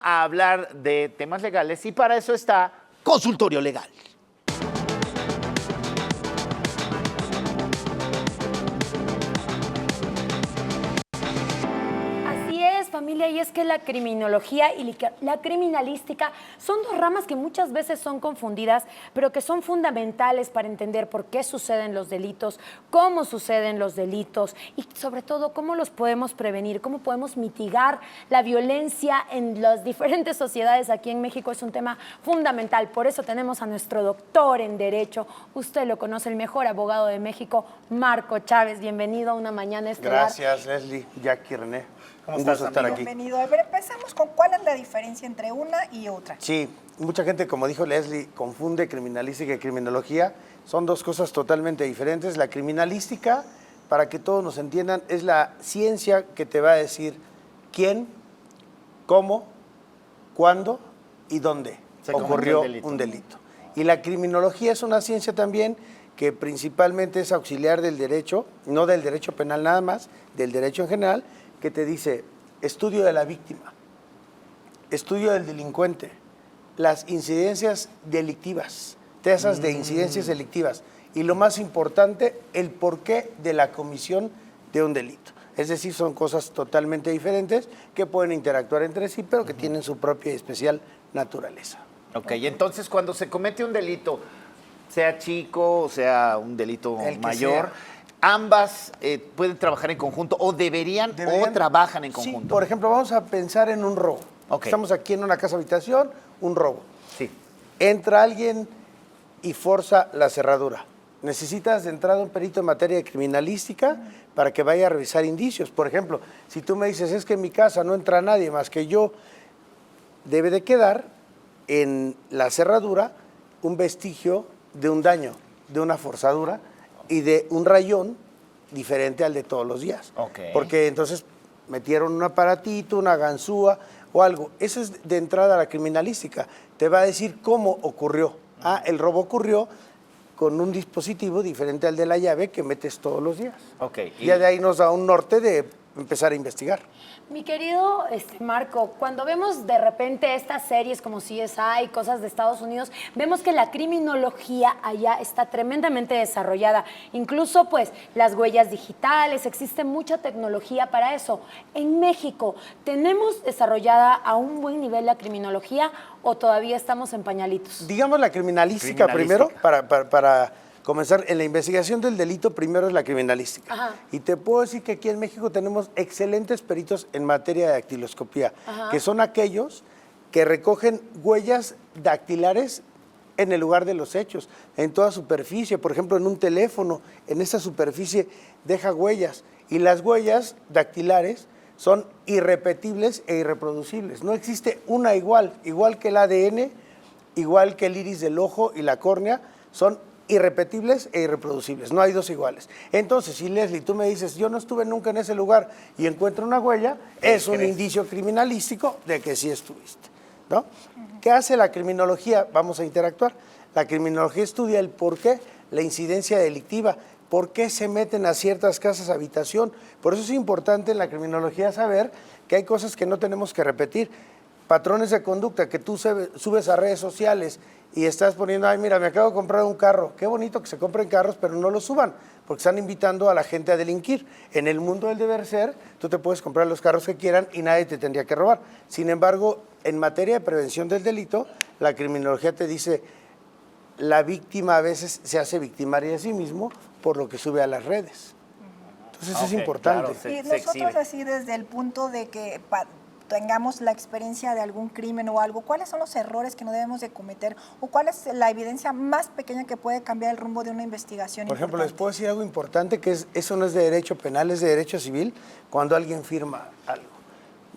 a hablar de temas legales y para eso está Consultorio Legal. Así es, familia, y es que la criminología y la criminalística son dos ramas que muchas veces son confundidas, pero que son fundamentales para entender por qué suceden los delitos, cómo suceden los delitos y sobre todo cómo los podemos prevenir, cómo podemos mitigar la violencia en las diferentes sociedades aquí en México. Es un tema fundamental. Por eso tenemos a nuestro doctor en Derecho, usted lo conoce, el mejor abogado de México, Marco Chávez. Bienvenido a una mañana estelar. Gracias, Leslie, Jackie, René. ¿Cómo Un estás, gusto estar amigo? aquí. Bienvenido. A ver, empezamos con cuál es la diferencia entre una y otra. Sí, mucha gente, como dijo Leslie, confunde criminalística y criminología. Son dos cosas totalmente diferentes. La criminalística, para que todos nos entiendan, es la ciencia que te va a decir quién, cómo, cuándo y dónde Se cometió ocurrió el delito. un delito. Y la criminología es una ciencia también que principalmente es auxiliar del derecho, no del derecho penal nada más, del derecho en general, que te dice estudio de la víctima, estudio del delincuente, las incidencias delictivas, tasas de incidencias delictivas y lo más importante, el porqué de la comisión de un delito. Es decir, son cosas totalmente diferentes que pueden interactuar entre sí, pero que tienen su propia y especial naturaleza. Ok, entonces cuando se comete un delito, sea chico o sea un delito El que mayor, sea. ambas pueden trabajar en conjunto o deberían o trabajan en Sí, conjunto. por ejemplo, vamos a pensar en un robo. Ok. Estamos aquí en una casa habitación, un robo. Sí. Entra alguien y forza la cerradura. Necesitas de entrada un perito en materia de criminalística para que vaya a revisar indicios. Por ejemplo, si tú me dices, es que en mi casa no entra nadie más que yo, debe de quedar en la cerradura un vestigio de un daño, de una forzadura y de un rayón diferente al de todos los días. Ok. Porque entonces metieron un aparatito, una ganzúa o algo. Eso es de entrada a la criminalística. Te va a decir cómo ocurrió. Ah, el robo ocurrió con un dispositivo diferente al de la llave que metes todos los días. Ok. Y ya de ahí nos da un norte de empezar a investigar. Mi querido Marco, cuando vemos de repente estas series como CSI, cosas de Estados Unidos, vemos que la criminología allá está tremendamente desarrollada. Incluso, pues, las huellas digitales, existe mucha tecnología para eso. En México, ¿tenemos desarrollada a un buen nivel la criminología o todavía estamos en pañalitos? Digamos la criminalística primero, para comenzar. En la investigación del delito, primero es la criminalística. Ajá. Y te puedo decir que aquí en México tenemos excelentes peritos en materia de dactiloscopía, que son aquellos que recogen huellas dactilares en el lugar de los hechos, en toda superficie. Por ejemplo, en un teléfono, en esa superficie deja huellas. Y las huellas dactilares son irrepetibles e irreproducibles. No existe una igual que el ADN, igual que el iris del ojo y la córnea, son irrepetibles e irreproducibles, no hay dos iguales. Entonces, si Leslie, tú me dices, yo no estuve nunca en ese lugar y encuentro una huella, es un indicio criminalístico de que sí estuviste, ¿no? ¿Qué hace la criminología? Vamos a interactuar. La criminología estudia el por qué, la incidencia delictiva, por qué se meten a ciertas casas habitación. Por eso es importante en la criminología saber que hay cosas que no tenemos que repetir. Patrones de conducta que tú subes a redes sociales y estás poniendo, ay, mira, me acabo de comprar un carro. Qué bonito que se compren carros, pero no los suban, porque están invitando a la gente a delinquir. En el mundo del deber ser, tú te puedes comprar los carros que quieran y nadie te tendría que robar. Sin embargo, en materia de prevención del delito, la criminología te dice, la víctima a veces se hace victimaria de sí mismo por lo que sube a las redes. Entonces es Ok, importante. claro, Y se nosotros exhibe. así desde el punto de que tengamos la experiencia de algún crimen o algo, ¿cuáles son los errores que no debemos de cometer o cuál es la evidencia más pequeña que puede cambiar el rumbo de una investigación? Por ejemplo, les importante? puedo decir algo importante, que eso no es de derecho penal, es de derecho civil, cuando alguien firma algo.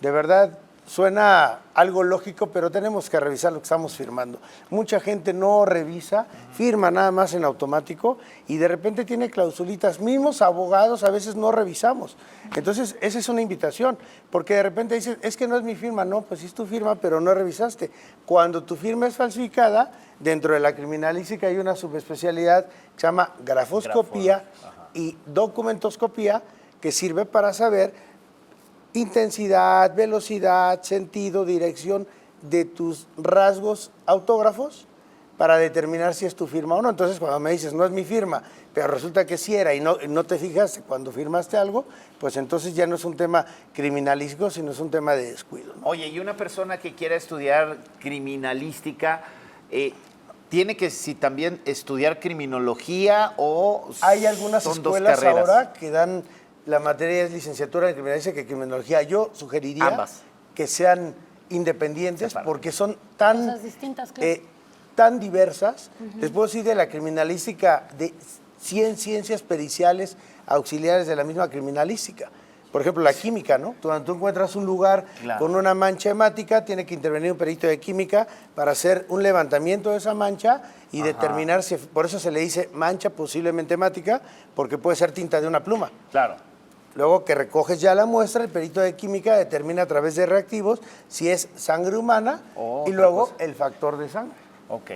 De verdad, suena algo lógico, pero tenemos que revisar lo que estamos firmando. Mucha gente no revisa, firma nada más en automático y de repente tiene clausulitas. Mismos abogados a veces no revisamos. Entonces, esa es una invitación, porque de repente dices, es que no es mi firma. No, pues sí es tu firma, pero no revisaste. Cuando tu firma es falsificada, dentro de la criminalística hay una subespecialidad que se llama grafoscopía y documentoscopía, que sirve para saber intensidad, velocidad, sentido, dirección de tus rasgos autógrafos para determinar si es tu firma o no. Entonces, cuando me dices, no es mi firma, pero resulta que sí era y no te fijaste cuando firmaste algo, pues entonces ya no es un tema criminalístico, sino es un tema de descuido, ¿no? Oye, y una persona que quiera estudiar criminalística, ¿tiene que también estudiar criminología o Hay algunas son dos escuelas carreras? ahora que dan la materia es licenciatura en criminalística que criminología. Yo sugeriría Ambas. que sean independientes Separadas. porque son tan, Cosas distintas, claro. tan diversas. Les puedo decir de la criminalística de ciencias periciales auxiliares de la misma criminalística. Por ejemplo, la química, ¿no? Cuando tú encuentras un lugar Claro. con una mancha hemática, tiene que intervenir un perito de química para hacer un levantamiento de esa mancha y determinar si, por eso se le dice mancha posiblemente hemática, porque puede ser tinta de una pluma. Claro. Luego que recoges ya la muestra, el perito de química determina a través de reactivos si es sangre humana y Otra luego cosa. el factor de sangre. Ok.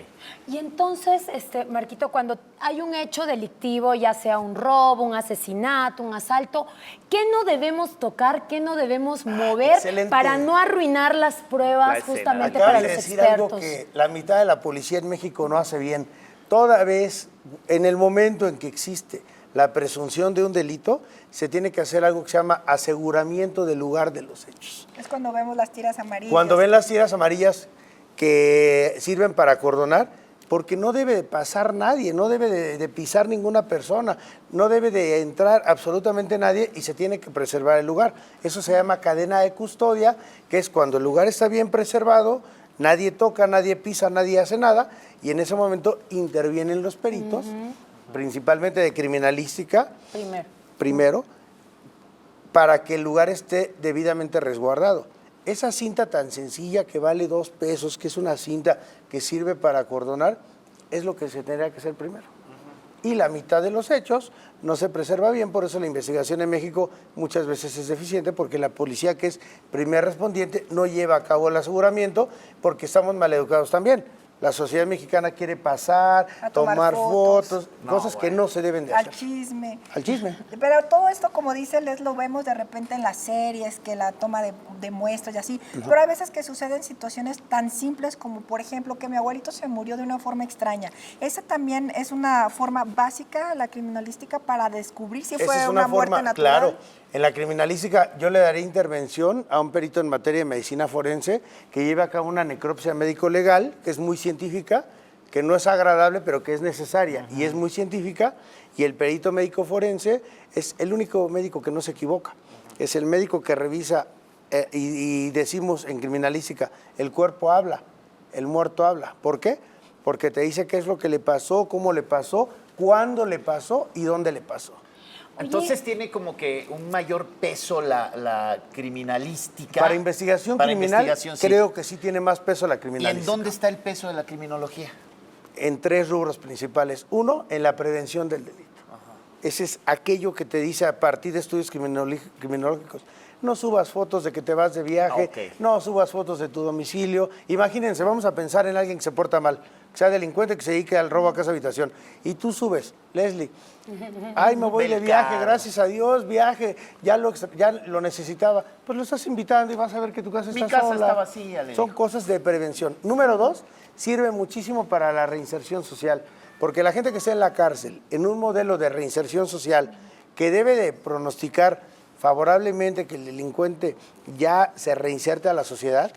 Y entonces, Marquito, cuando hay un hecho delictivo, ya sea un robo, un asesinato, un asalto, ¿qué no debemos tocar, qué no debemos mover excelente. para no arruinar las La pruebas escena. justamente Acabas para de los decir algo expertos? que la mitad de la policía en México no hace bien. Toda vez, en el momento en que existe la presunción de un delito, se tiene que hacer algo que se llama aseguramiento del lugar de los hechos. Es cuando vemos las tiras amarillas. Cuando ven las tiras amarillas que sirven para acordonar, porque no debe de pasar nadie, no debe de pisar ninguna persona, no debe de entrar absolutamente nadie y se tiene que preservar el lugar. Eso se llama cadena de custodia, que es cuando el lugar está bien preservado, nadie toca, nadie pisa, nadie hace nada, y en ese momento intervienen los peritos, principalmente de criminalística, primero, para que el lugar esté debidamente resguardado. Esa cinta tan sencilla que vale 2 pesos, que es una cinta que sirve para acordonar, es lo que se tendría que hacer primero. Y la mitad de los hechos no se preserva bien, por eso la investigación en México muchas veces es deficiente, porque la policía, que es primer respondiente, no lleva a cabo el aseguramiento, porque estamos maleducados también. La sociedad mexicana quiere pasar, A tomar tomar fotos, No, cosas que no se deben de Al hacer. chisme. Al chisme. Pero todo esto, como dice Les, lo vemos de repente en las series, que la toma de muestras y así. Pero hay veces que suceden situaciones tan simples como, por ejemplo, que mi abuelito se murió de una forma extraña. Esa también es una forma básica, la criminalística, para descubrir si Esa fue es una muerte natural. Claro, en la criminalística yo le daré intervención a un perito en materia de medicina forense que lleve a cabo una necropsia médico-legal, que es muy científica, que no es agradable, pero que es necesaria y es muy científica, y el perito médico forense es el único médico que no se equivoca. Es el médico que revisa, y decimos en criminalística, el cuerpo habla, el muerto habla. ¿Por qué? Porque te dice qué es lo que le pasó, cómo le pasó, cuándo le pasó y dónde le pasó. Entonces tiene como que un mayor peso la criminalística. Para investigación Para criminal, investigación, sí. creo que sí tiene más peso la ¿Y criminalística. en dónde está el peso de la criminología? En 3 rubros principales. 1, en la prevención del delito. Ese es aquello que te dice a partir de estudios criminológicos. No subas fotos de que te vas de viaje, Ok. no subas fotos de tu domicilio. Imagínense, vamos a pensar en alguien que se porta mal, que sea delincuente, que se dedique al robo a casa habitación. Y tú subes, Leslie, ay, me voy de Del viaje, carro. gracias a Dios, viaje, ya lo necesitaba. Pues lo estás invitando y vas a ver que tu casa Mi está casa sola. está vacía, le Son dijo. cosas de prevención. Número 2, sirve muchísimo para la reinserción social, porque la gente que está en la cárcel, en un modelo de reinserción social que debe de pronosticar favorablemente que el delincuente ya se reinserte a la sociedad,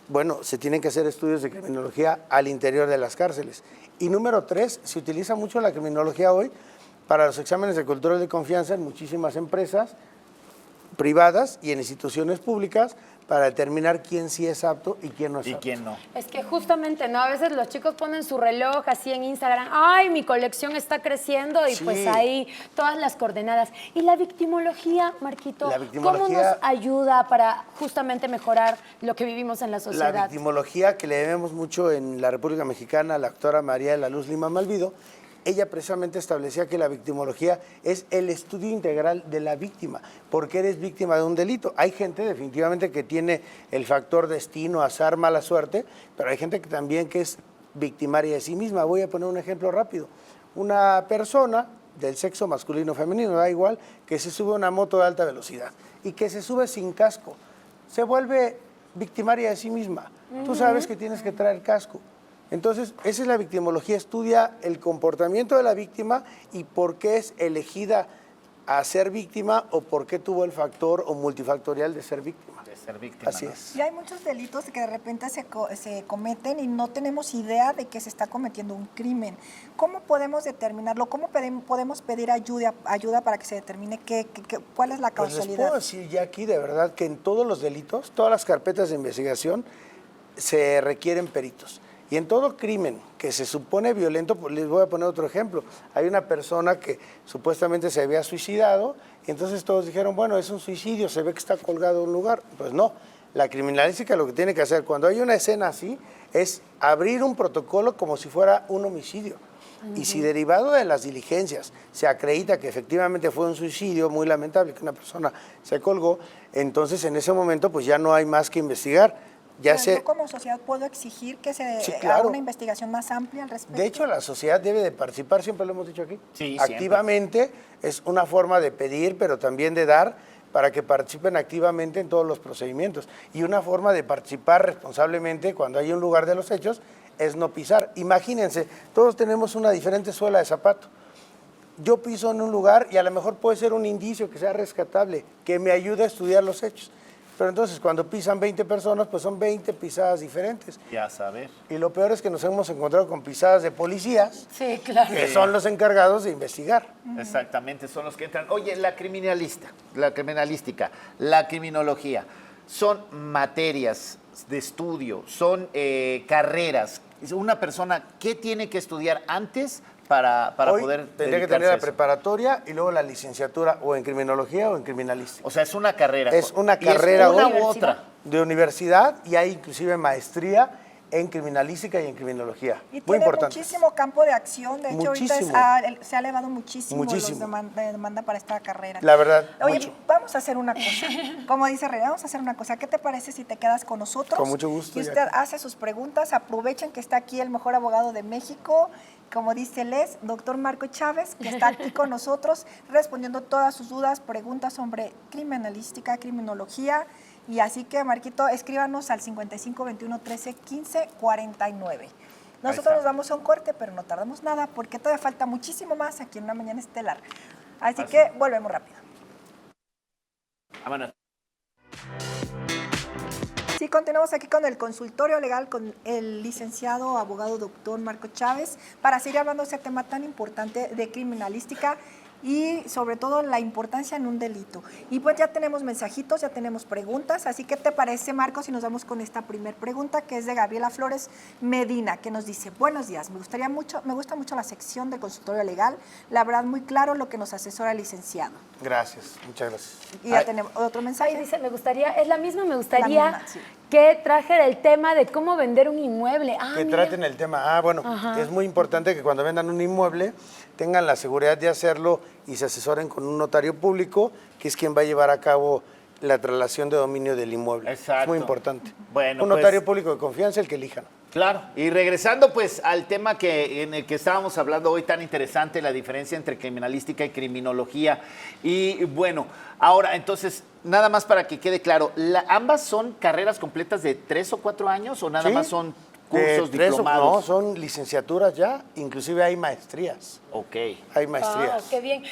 bueno, se tienen que hacer estudios de criminología al interior de las cárceles. Y número 3, se utiliza mucho la criminología hoy para los exámenes de control de confianza en muchísimas empresas privadas y en instituciones públicas para determinar quién sí es apto y quién no es ¿Y apto. quién no? Es que justamente, ¿no? A veces los chicos ponen su reloj así en Instagram, ay, mi colección está creciendo y Sí. pues ahí todas las coordenadas. ¿Y la victimología, Marquito? La ¿Cómo victimología- nos ayuda para justamente mejorar lo que vivimos en la La sociedad? victimología que le debemos mucho en la República Mexicana a la doctora María de la Luz Lima Malvido, ella precisamente establecía que la victimología es el estudio integral de la víctima. ¿Por qué eres víctima de un delito? Hay gente definitivamente que tiene el factor destino, azar, mala suerte, pero hay gente que también que es victimaria de sí misma. Voy a poner un ejemplo rápido. Una persona del sexo masculino o femenino, da igual, que se sube a una moto de alta velocidad y que se sube sin casco, se vuelve victimaria de sí misma. Tú sabes que tienes que traer casco. Entonces, esa es la victimología, estudia el comportamiento de la víctima y por qué es elegida a ser víctima o por qué tuvo el factor o multifactorial de ser víctima. De ser víctima. Así ¿no? es. Y hay muchos delitos que de repente se cometen y no tenemos idea de que se está cometiendo un crimen. ¿Cómo podemos determinarlo? ¿Cómo podemos pedir ayuda para que se determine cuál es la Pues les causalidad? puedo decir ya aquí de verdad que en todos los delitos, todas las carpetas de investigación se requieren peritos. Y en todo crimen que se supone violento, pues les voy a poner otro ejemplo. Hay una persona que supuestamente se había suicidado y entonces todos dijeron, bueno, es un suicidio, se ve que está colgado en un lugar. Pues no, la criminalística lo que tiene que hacer cuando hay una escena así es abrir un protocolo como si fuera un homicidio. Y si derivado de las diligencias se acredita que efectivamente fue un suicidio muy lamentable, que una persona se colgó, entonces en ese momento pues ya no hay más que investigar. Pero yo como sociedad puedo exigir que se Sí, haga claro. una investigación más amplia al respecto. De hecho, la sociedad debe de participar, siempre lo hemos dicho aquí. Sí, siempre. Activamente es una forma de pedir, pero también de dar para que participen activamente en todos los procedimientos. Y una forma de participar responsablemente cuando hay un lugar de los hechos es no pisar. Imagínense, todos tenemos una diferente suela de zapato. Yo piso en un lugar y a lo mejor puede ser un indicio que sea rescatable, que me ayude a estudiar los hechos. Pero entonces cuando pisan 20 personas, pues son 20 pisadas diferentes. Ya saber. Y lo peor es que nos hemos encontrado con pisadas de policías, Sí, claro. que son los encargados de investigar. Exactamente, son los que entran. Oye, la criminalística, la criminología, son materias de estudio, son carreras. Una persona, ¿qué tiene que estudiar antes para Hoy poder tendría que dedicarse tener a la eso? preparatoria y luego la licenciatura o en criminología o en criminalística. O sea, es una carrera. Es una ¿Y carrera una hoy u otra. de universidad y hay inclusive maestría en criminalística y en criminología. Y Muy tiene importante. muchísimo campo de acción. De hecho, ahorita Muchísimo. se ha elevado muchísimo, Muchísimo. la demanda para esta carrera. La verdad, Oye, mucho. vamos a hacer una cosa. Como dice Rey, vamos a hacer una cosa. ¿Qué te parece si te quedas con nosotros? Con mucho gusto, Y usted Jackie. hace sus preguntas. Aprovechen que está aquí el mejor abogado de México. Como dice Les, doctor Marco Chávez, que está aquí con nosotros respondiendo todas sus dudas, preguntas sobre criminalística, criminología. Y así que, Marquito, escríbanos al 55 21 13 15 49. Nosotros está. nos vamos a un corte, pero no tardamos nada porque todavía falta muchísimo más aquí en Una Mañana Estelar. Así que volvemos rápido. Vámonos. Sí, continuamos aquí con el consultorio legal con el licenciado abogado doctor Marco Chávez para seguir hablando de ese tema tan importante de criminalística y sobre todo la importancia en un delito. Y pues ya tenemos mensajitos, ya tenemos preguntas, así que ¿te parece, Marco, si nos vamos con esta primer pregunta que es de Gabriela Flores Medina, que nos dice: buenos días, me gusta mucho la sección del consultorio legal, la verdad muy claro lo que nos asesora el licenciado. Gracias, muchas gracias. Y ya tenemos otro mensaje. Ahí dice, me gustaría La misma, sí. que trajera el tema de cómo vender un inmueble. Que mira. traten el tema. Bueno, es muy importante que cuando vendan un inmueble tengan la seguridad de hacerlo y se asesoren con un notario público, que es quien va a llevar a cabo la traslación de dominio del inmueble. Exacto. Es muy importante. Bueno, un pues- notario público de confianza, el que elijan. Claro, y regresando pues al tema en el que estábamos hablando hoy tan interesante, la diferencia entre criminalística y criminología. Y bueno, ahora entonces, nada más para que quede claro, ¿ambas son carreras completas de 3 o 4 años o nada Sí. más son cursos 3 diplomados? No, son licenciaturas ya, inclusive hay maestrías. Ok. Hay maestrías. Qué bien.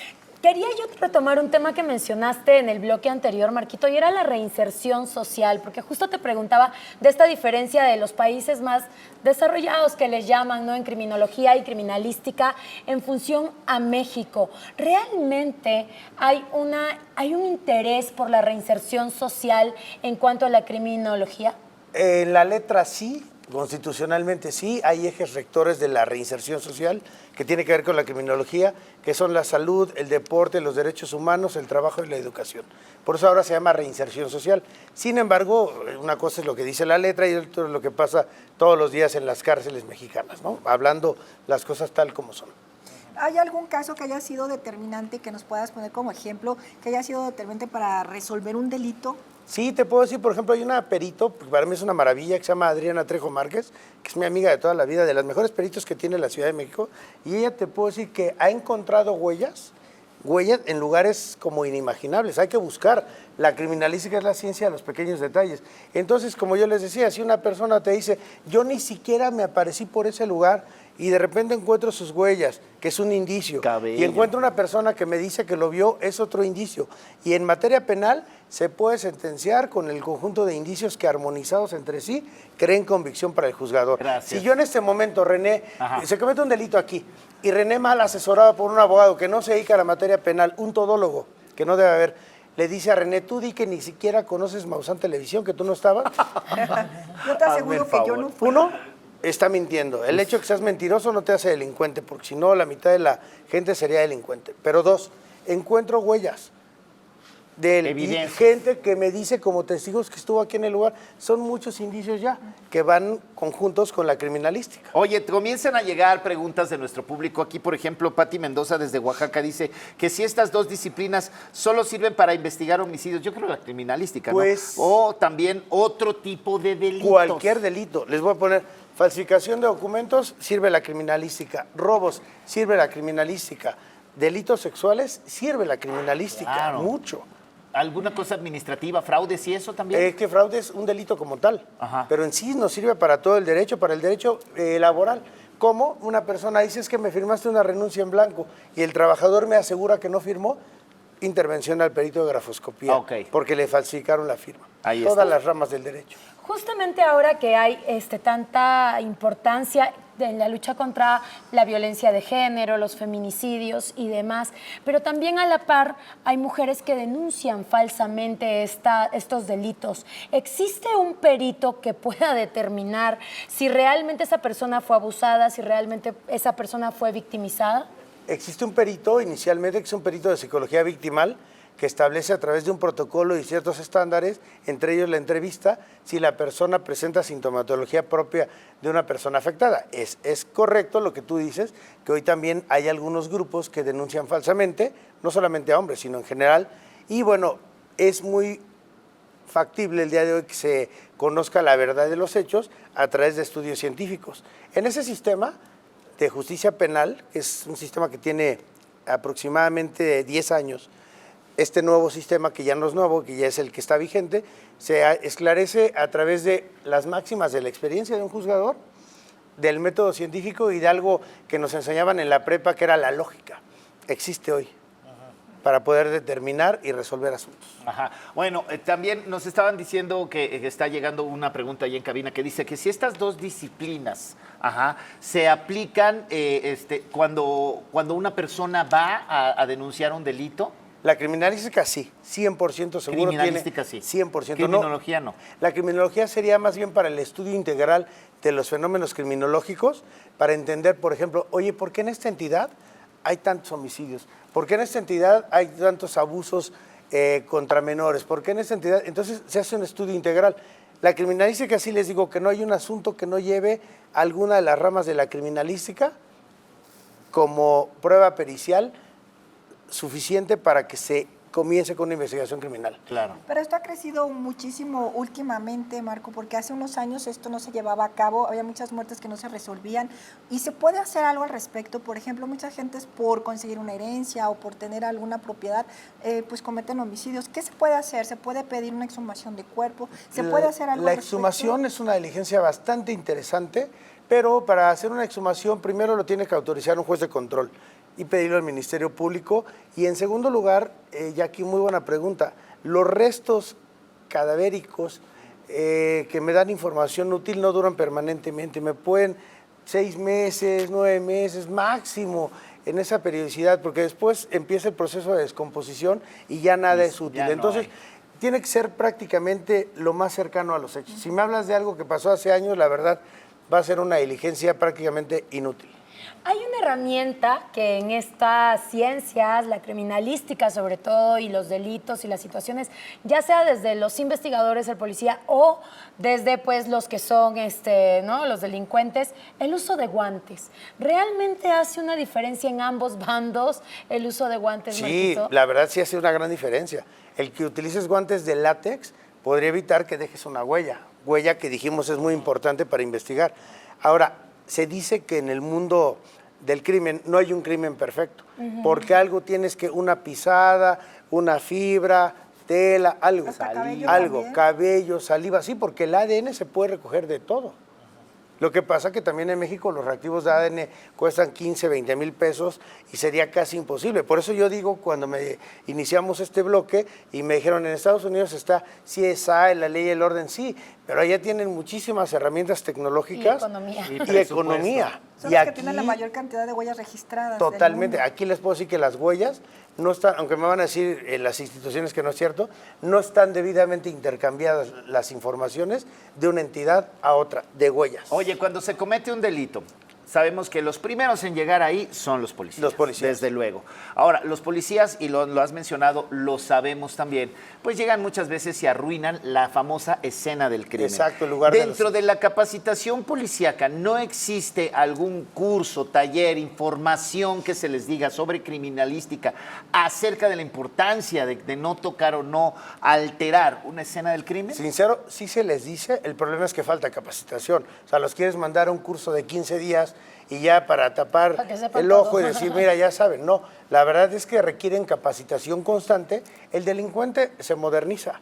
Quería yo retomar un tema que mencionaste en el bloque anterior, Marquito, y era la reinserción social, porque justo te preguntaba de esta diferencia de los países más desarrollados que les llaman, ¿no?, en criminología y criminalística en función a México. ¿Realmente hay un interés por la reinserción social en cuanto a la criminología? En la letra sí, constitucionalmente sí, hay ejes rectores de la reinserción social que tiene que ver con la criminología, que son la salud, el deporte, los derechos humanos, el trabajo y la educación. Por eso ahora se llama reinserción social. Sin embargo, una cosa es lo que dice la letra y otra es lo que pasa todos los días en las cárceles mexicanas, ¿no? Hablando las cosas tal como son. ¿Hay algún caso que haya sido determinante que nos puedas poner como ejemplo, que haya sido determinante para resolver un delito? Sí, te puedo decir, por ejemplo, hay una perito, que para mí es una maravilla, que se llama Adriana Trejo Márquez, que es mi amiga de toda la vida, de las mejores peritos que tiene la Ciudad de México, y ella te puedo decir que ha encontrado huellas huellas en lugares como inimaginables. Hay que buscar. La criminalística es la ciencia de los pequeños detalles. Entonces, como yo les decía, si una persona te dice, yo ni siquiera me aparecí por ese lugar y de repente encuentro sus huellas, que es un indicio, Cabello. y encuentro una persona que me dice que lo vio, es otro indicio. Y en materia penal se puede sentenciar con el conjunto de indicios que armonizados entre sí creen convicción para el juzgador. Gracias. Si yo en este momento, René, Ajá. se comete un delito aquí, y René mal asesorado por un abogado que no se dedica a la materia penal, un todólogo, que no debe haber, le dice a René, tú di que ni siquiera conoces Maussan Televisión, que tú no estabas. Yo te Hazme aseguro el que yo favor. no fui. Uno, está mintiendo. El hecho de que seas mentiroso no te hace delincuente, porque si no, la mitad de la gente sería delincuente. Pero dos, encuentro huellas de él. Y Evidencias. gente que me dice como testigos que estuvo aquí en el lugar. Son muchos indicios ya que van conjuntos con la criminalística. Oye, comienzan a llegar preguntas de nuestro público. Aquí, por ejemplo, Pati Mendoza desde Oaxaca dice que si estas dos disciplinas solo sirven para investigar homicidios, yo creo la criminalística, Pues- ¿no? O también otro tipo de delitos. Cualquier delito. Les voy a poner falsificación de documentos, sirve la criminalística. Robos, sirve la criminalística. Delitos sexuales, sirve la criminalística. Claro. Mucho. ¿Alguna cosa administrativa, fraudes y eso también? Es que fraude es un delito como tal, Ajá. pero en sí nos sirve para todo el derecho, para el derecho laboral. Como una persona dice, es que me firmaste una renuncia en blanco y el trabajador me asegura que no firmó, intervención al perito de grafoscopía, Ok. porque le falsificaron la firma. Ahí Todas está. las ramas del derecho. Justamente ahora que hay tanta importancia en la lucha contra la violencia de género, los feminicidios y demás, pero también a la par hay mujeres que denuncian falsamente estos delitos. ¿Existe un perito que pueda determinar si realmente esa persona fue abusada, si realmente esa persona fue victimizada? Existe un perito, inicialmente, que es un perito de psicología victimal, que establece a través de un protocolo y ciertos estándares, entre ellos la entrevista, si la persona presenta sintomatología propia de una persona afectada. Es correcto lo que tú dices, que hoy también hay algunos grupos que denuncian falsamente, no solamente a hombres, sino en general, y bueno, es muy factible el día de hoy que se conozca la verdad de los hechos a través de estudios científicos. En ese sistema de justicia penal, que es un sistema que tiene aproximadamente 10 años, este nuevo sistema, que ya no es nuevo, que ya es el que está vigente, se esclarece a través de las máximas de la experiencia de un juzgador, del método científico y de algo que nos enseñaban en la prepa, que era la lógica. Existe hoy para poder determinar y resolver asuntos. Ajá. Bueno, también nos estaban diciendo que está llegando una pregunta ahí en cabina que dice que si estas dos disciplinas se aplican cuando una persona va a denunciar un delito. La criminalística sí, 100% seguro Criminalística tiene. sí. 100%. Criminología no. La criminología sería más bien para el estudio integral de los fenómenos criminológicos, para entender, por ejemplo, oye, ¿por qué en esta entidad hay tantos homicidios? ¿Por qué en esta entidad hay tantos abusos contra menores? ¿Por qué en esta entidad? Entonces se hace un estudio integral. La criminalística, sí les digo que no hay un asunto que no lleve alguna de las ramas de la criminalística como prueba pericial suficiente para que se comience con una investigación criminal. Claro. Pero esto ha crecido muchísimo últimamente, Marco, porque hace unos años esto no se llevaba a cabo, había muchas muertes que no se resolvían y se puede hacer algo al respecto. Por ejemplo, mucha gente por conseguir una herencia o por tener alguna propiedad, pues cometen homicidios. ¿Qué se puede hacer? ¿Se puede pedir una exhumación de cuerpo? ¿Se puede hacer algo La al respecto? exhumación es una diligencia bastante interesante, pero para hacer una exhumación primero lo tiene que autorizar un juez de control y pedirlo al Ministerio Público. Y en segundo lugar, ya aquí muy buena pregunta, los restos cadavéricos que me dan información útil no duran permanentemente, me pueden 6 meses, 9 meses máximo en esa periodicidad, porque después empieza el proceso de descomposición y ya nada es útil. ya no Entonces, hay. tiene que ser prácticamente lo más cercano a los hechos. Si me hablas de algo que pasó hace años, la verdad va a ser una diligencia prácticamente inútil. Hay una herramienta que en estas ciencias, la criminalística sobre todo, y los delitos y las situaciones, ya sea desde los investigadores, el policía, o desde pues los que son ¿no? los delincuentes, el uso de guantes. ¿Realmente hace una diferencia en ambos bandos el uso de guantes, Sí, Marquito? la verdad sí hace una gran diferencia. El que utilices guantes de látex podría evitar que dejes una huella que dijimos es muy importante para investigar. Ahora, se dice que en el mundo del crimen, no hay un crimen perfecto, porque algo tienes que, una pisada, una fibra, tela, algo, Hasta cabello algo, también. cabello, saliva, sí, porque el ADN se puede recoger de todo. Lo que pasa que también en México los reactivos de ADN cuestan 15, 20 mil pesos y sería casi imposible. Por eso yo digo, cuando iniciamos este bloque y me dijeron, en Estados Unidos está CSI, la ley y el orden, sí, pero allá tienen muchísimas herramientas tecnológicas. Y economía. Y economía. Son Y los que tienen la aquí- mayor cantidad de huellas registradas. del Totalmente. mundo. Aquí les puedo decir que las huellas no están, aunque me van a decir en las instituciones que no es cierto, no están debidamente intercambiadas las informaciones de una entidad a otra, de huellas. Oye, cuando se comete un delito, sabemos que los primeros en llegar ahí son los policías. Los policías. Desde luego. Ahora, los policías, y lo has mencionado, lo sabemos también, pues llegan muchas veces y arruinan la famosa escena del crimen. Exacto, el lugar de Dentro de la capacitación policíaca, ¿no existe algún curso, taller, información que se les diga sobre criminalística acerca de la importancia de no tocar o no alterar una escena del crimen? Sincero, sí se les dice, el problema es que falta capacitación. O sea, los quieres mandar a un curso de 15 días y ya para tapar Para que sepan el ojo todo. y decir, mira, ya saben. No, la verdad es que requieren capacitación constante. El delincuente se moderniza,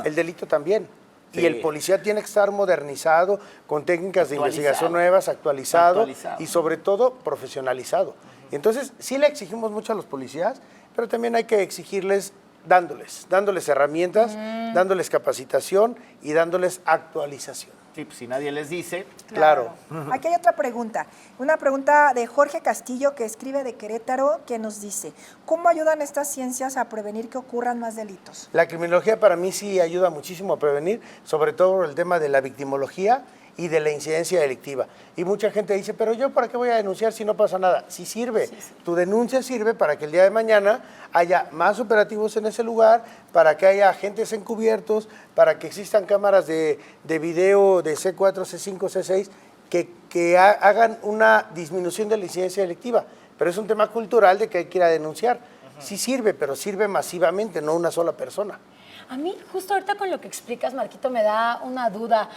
el delito también. Sí. Y el policía tiene que estar modernizado, con técnicas de Actualizado. investigación nuevas, actualizado, Actualizado. y sobre todo profesionalizado. Y entonces sí le exigimos mucho a los policías, pero también hay que exigirles dándoles herramientas, dándoles capacitación y dándoles actualización. Sí, pues si nadie les dice, Claro. Aquí hay otra pregunta. Una pregunta de Jorge Castillo, que escribe de Querétaro, que nos dice, ¿cómo ayudan estas ciencias a prevenir que ocurran más delitos? La criminología para mí sí ayuda muchísimo a prevenir, sobre todo el tema de la victimología y de la incidencia delictiva. Y mucha gente dice, pero yo ¿para qué voy a denunciar si no pasa nada? Sí sirve. Tu denuncia sirve para que el día de mañana haya más operativos en ese lugar, para que haya agentes encubiertos, para que existan cámaras de video de C4, C5, C6, que hagan una disminución de la incidencia delictiva. Pero es un tema cultural de que hay que ir a denunciar. Sí sirve, pero sirve masivamente, no una sola persona. A mí, justo ahorita con lo que explicas, Marquito, me da una duda.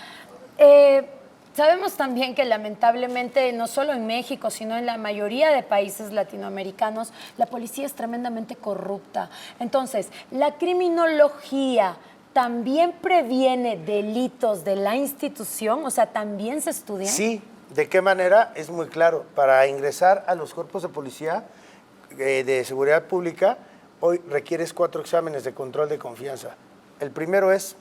Sabemos también que lamentablemente, no solo en México, sino en la mayoría de países latinoamericanos, la policía es tremendamente corrupta. Entonces, ¿la criminología también previene delitos de la institución? O sea, ¿también se estudian? Sí, ¿de qué manera? Es muy claro. Para ingresar a los cuerpos de policía de seguridad pública, hoy requieres 4 exámenes de control de confianza. El primero es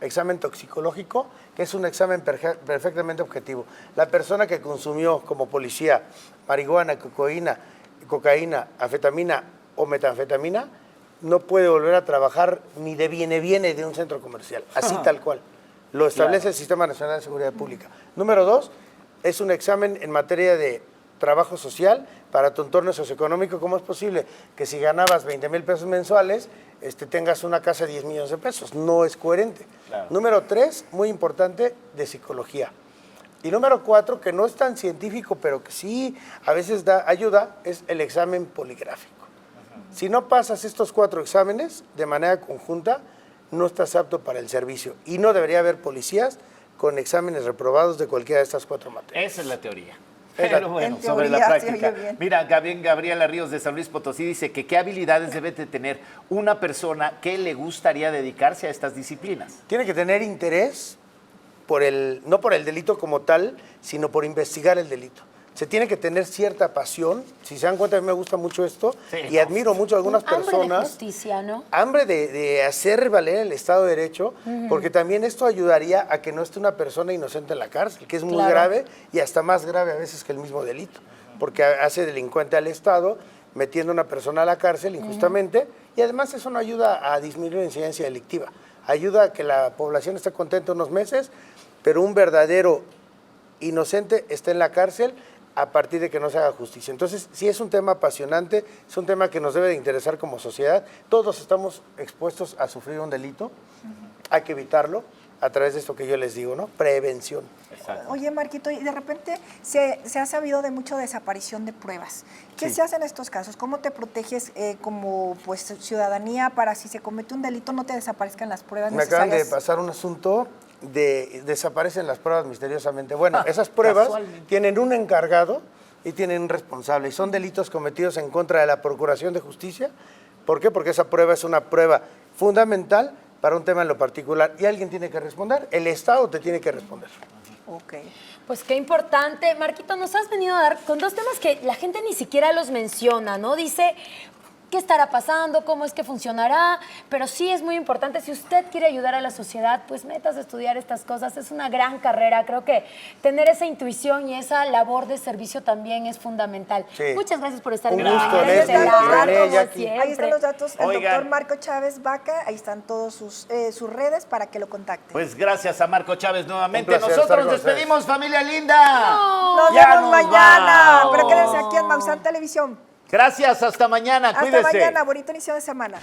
examen toxicológico, que es un examen perfectamente objetivo. La persona que consumió como policía marihuana, cocaína, anfetamina o metanfetamina, no puede volver a trabajar ni de viene de un centro comercial, así tal cual. Lo establece el Sistema Nacional de Seguridad Pública. Número 2, es un examen en materia de trabajo social para tu entorno socioeconómico. ¿Cómo es posible que si ganabas 20 mil pesos mensuales, tengas una casa de 10 millones de pesos? No es coherente. Claro. Número 3, muy importante, de psicología. Y número 4, que no es tan científico, pero que sí a veces da ayuda, es el examen poligráfico. Si no pasas estos 4 exámenes de manera conjunta, no estás apto para el servicio. Y no debería haber policías con exámenes reprobados de cualquiera de estas 4 materias. esa es la teoría. Es la- Pero bueno, En sobre la teoría, se práctica. oye bien. Mira, Gabriela Ríos de San Luis Potosí dice que qué habilidades debe de tener una persona que le gustaría dedicarse a estas disciplinas. Tiene que tener interés no por el delito como tal, sino por investigar el delito. Se tiene que tener cierta pasión. Si se dan cuenta, a mí me gusta mucho esto Sí, y no. admiro mucho a algunas Hambre de personas. justicia, ¿no? Hambre de hacer valer el Estado de Derecho, porque también esto ayudaría a que no esté una persona inocente en la cárcel, que es muy Claro. grave y hasta más grave a veces que el mismo delito, porque hace delincuente al Estado, metiendo a una persona a la cárcel injustamente, y además eso no ayuda a disminuir la incidencia delictiva, ayuda a que la población esté contenta unos meses, pero un verdadero inocente esté en la cárcel a partir de que no se haga justicia. Entonces, sí es un tema apasionante, es un tema que nos debe de interesar como sociedad. Todos estamos expuestos a sufrir un delito, hay que evitarlo a través de esto que yo les digo, ¿no? Prevención. Oye, Marquito, y de repente se ha sabido de mucho desaparición de pruebas. ¿Qué Sí. se hace en estos casos? ¿Cómo te proteges como pues, ciudadanía para si se comete un delito no te desaparezcan las pruebas Me acaban de necesarias? pasar un asunto de desaparecen las pruebas misteriosamente. Bueno, esas pruebas casualmente. tienen un encargado y tienen un responsable. Y son delitos cometidos en contra de la Procuración de Justicia. ¿Por qué? Porque esa prueba es una prueba fundamental para un tema en lo particular y alguien tiene que responder, el Estado te tiene que responder. Ok. Pues qué importante. Marquito, nos has venido a dar con dos temas que la gente ni siquiera los menciona, ¿no? Dice, ¿qué estará pasando? ¿Cómo es que funcionará? Pero sí es muy importante. Si usted quiere ayudar a la sociedad, pues métase a estudiar estas cosas. Es una gran carrera. Creo que tener esa intuición y esa labor de servicio también es fundamental. Sí. Muchas gracias por estar Un en gusto, Mañana Leslie, Estelar, René, como Jackie. siempre. Ahí están los datos, el Oigan. doctor Marco Chávez Vaca, ahí están todos sus redes para que lo contacten. Pues gracias a Marco Chávez nuevamente. Un placer Nosotros estar nos con ustedes. despedimos, familia linda. Nos Ya vemos nos mañana, vamos. pero quédense aquí en Maussan Televisión. Gracias, hasta mañana. Hasta Cuídese. mañana, bonito inicio de semana.